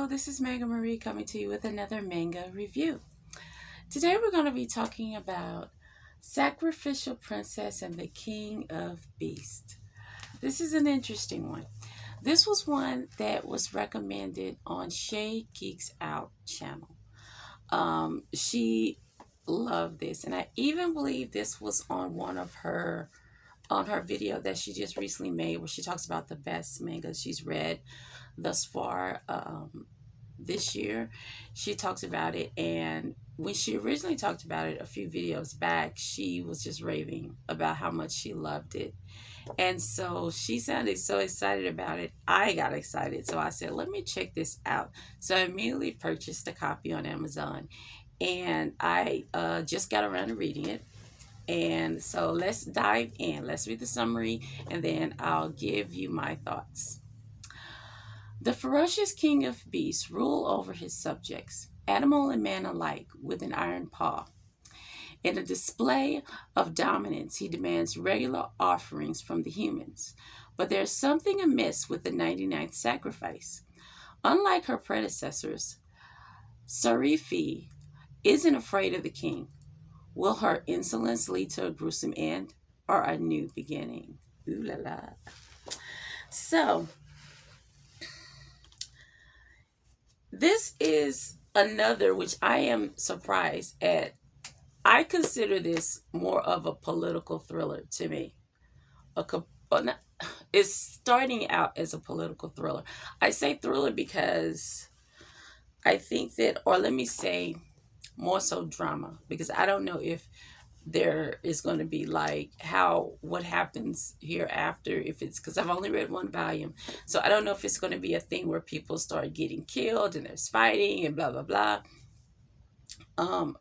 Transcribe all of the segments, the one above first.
Hello, this is Manga Marie coming to you with another manga review. Today we're going to be talking about Sacrificial Princess and the King of Beasts. This is an interesting one. This was one that was recommended on Shay Geeks Out channel. She loved this, and I even believe this was on her video that she just recently made, where she talks about the best manga she's read thus far this year. She talks about it, and when she originally talked about it a few videos back, she was just raving about how much she loved it. And so she sounded so excited about it. I got excited. So I said, let me check this out. So I immediately purchased a copy on Amazon. And I just got around to reading it. And so let's dive in. Let's read the summary, and then I'll give you my thoughts. The ferocious king of beasts rule over his subjects, animal and man alike, with an iron paw. In a display of dominance, he demands regular offerings from the humans. But there's something amiss with the 99th sacrifice. Unlike her predecessors, Sacrificial isn't afraid of the king. Will her insolence lead to a gruesome end or a new beginning? Ooh la la. So, this is another which I am surprised at. I consider this more of a political thriller to me. It's starting out as a political thriller. I say thriller because I think that, or let me say more so drama, because I don't know if there is going to be like what happens hereafter, if it's, because I've only read one volume, so I don't know if it's going to be a thing where people start getting killed and there's fighting and blah blah blah.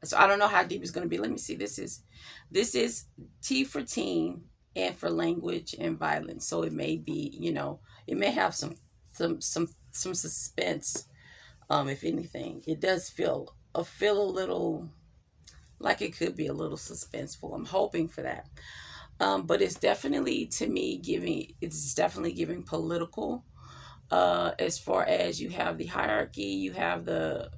So I don't know how deep it's going to be. Let me see. This is T for teen and for language and violence, so it may be, it may have some suspense. If anything, it does feel a little like it could be a little suspenseful. I'm hoping for that. But it's definitely, to me, giving political. As far as you have the hierarchy, you have the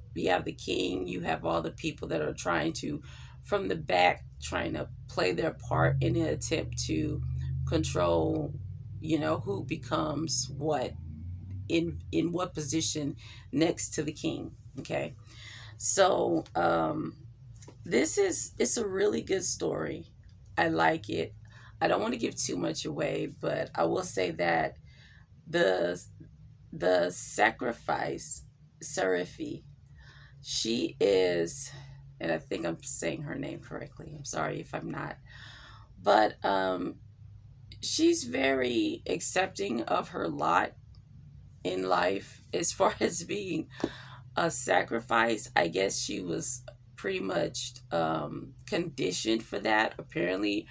king, you have all the people that are trying to, from the back, trying to play their part in an attempt to control, who becomes what in what position next to the king. Okay, so it's a really good story. I like it. I don't want to give too much away, but I will say that the the sacrifice, Seraphi, she is, and I think I'm saying her name correctly. I'm sorry if I'm not, but she's very accepting of her lot in life as far as being a sacrifice. I guess she was pretty much conditioned for that. Apparently,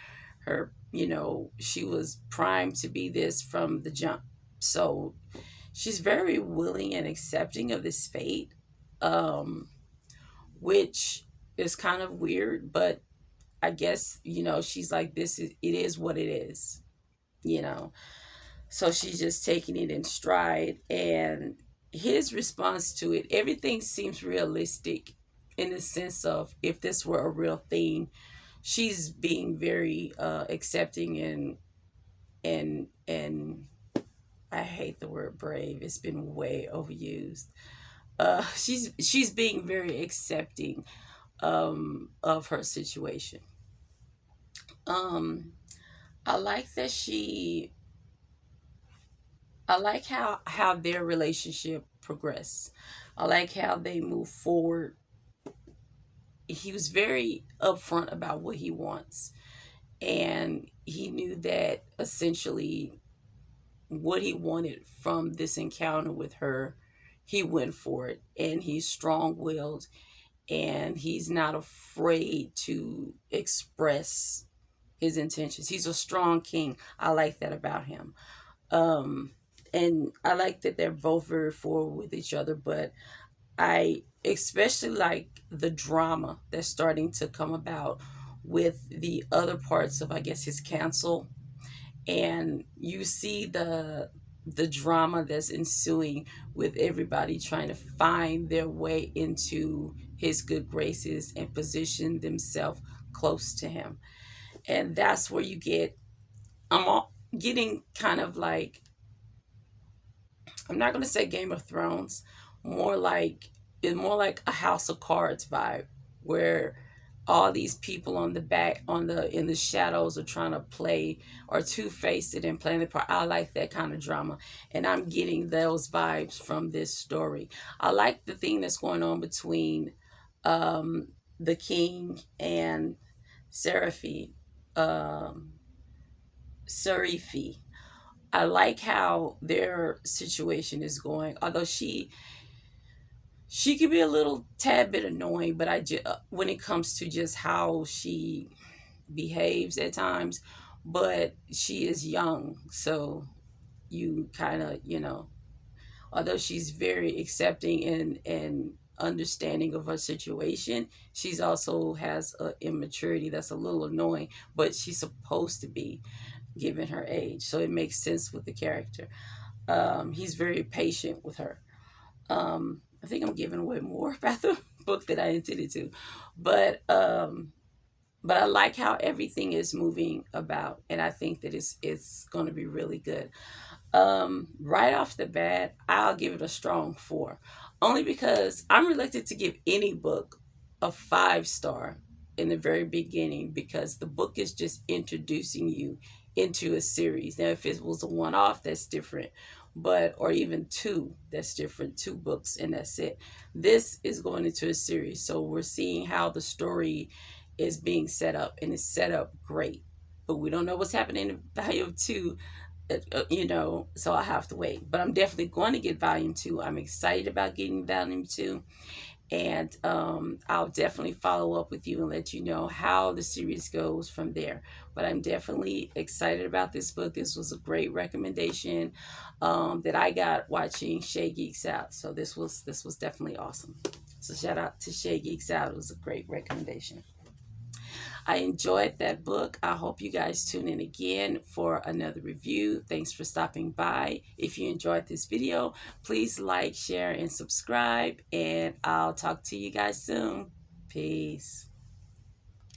she was primed to be this from the jump. So she's very willing and accepting of this fate, um, which is kind of weird, but I guess, she's like, it is what it is, you know. So she's just taking it in stride. And his response to it, everything seems realistic in the sense of, if this were a real thing, she's being very accepting and I hate the word brave. It's been way overused. She's being very accepting of her situation. Um, I like that I like how their relationship progressed. I like how they move forward. He was very upfront about what he wants, and he knew that essentially what he wanted from this encounter with her, he went for it, and he's strong-willed, and he's not afraid to express his intentions. He's a strong king. I like that about him. Um, and I like that they're both very forward with each other, but I especially like the drama that's starting to come about with the other parts of, I guess, his council. And you see the drama that's ensuing with everybody trying to find their way into his good graces and position themselves close to him. And that's where you get, I'm all getting kind of like, I'm not going to say Game of Thrones, more like, it's more like a House of Cards vibe, where all these people on the back, on the in the shadows, are trying to play or two-face it and playing the part. I like that kind of drama, and I'm getting those vibes from this story. I like the thing that's going on between um, the king and Seraphi, um, Sarifi. I like how their situation is going. Although she can be a little tad bit annoying, but when it comes to just how she behaves at times, but she is young, so you kind of, although she's very accepting and understanding of her situation, she's also has a immaturity that's a little annoying, but she's supposed to be given her age, so it makes sense with the character. He's very patient with her. I think I'm giving away more about the book that I intended to, but but I like how everything is moving about, and I think that it's going to be really good. Right off the bat, I'll give it a strong 4, only because I'm reluctant to give any book a 5 star in the very beginning, because the book is just introducing you into a series. Now, if it was a one off, that's different, but or even two, that's different. 2 books and that's it. This is going into a series, so we're seeing how the story is being set up, and it's set up great. But we don't know what's happening in volume 2, so I have to wait. But I'm definitely going to get volume 2. I'm excited about getting volume 2, and I'll definitely follow up with you and let you know how the series goes from there. But I'm definitely excited about this book. This was a great recommendation that I got watching Shay Geeks Out. So this was definitely awesome. So shout out to Shay Geeks Out. It was a great recommendation. I enjoyed that book. I hope you guys tune in again for another review. Thanks for stopping by. If you enjoyed this video, please like, share, and subscribe. And I'll talk to you guys soon. Peace.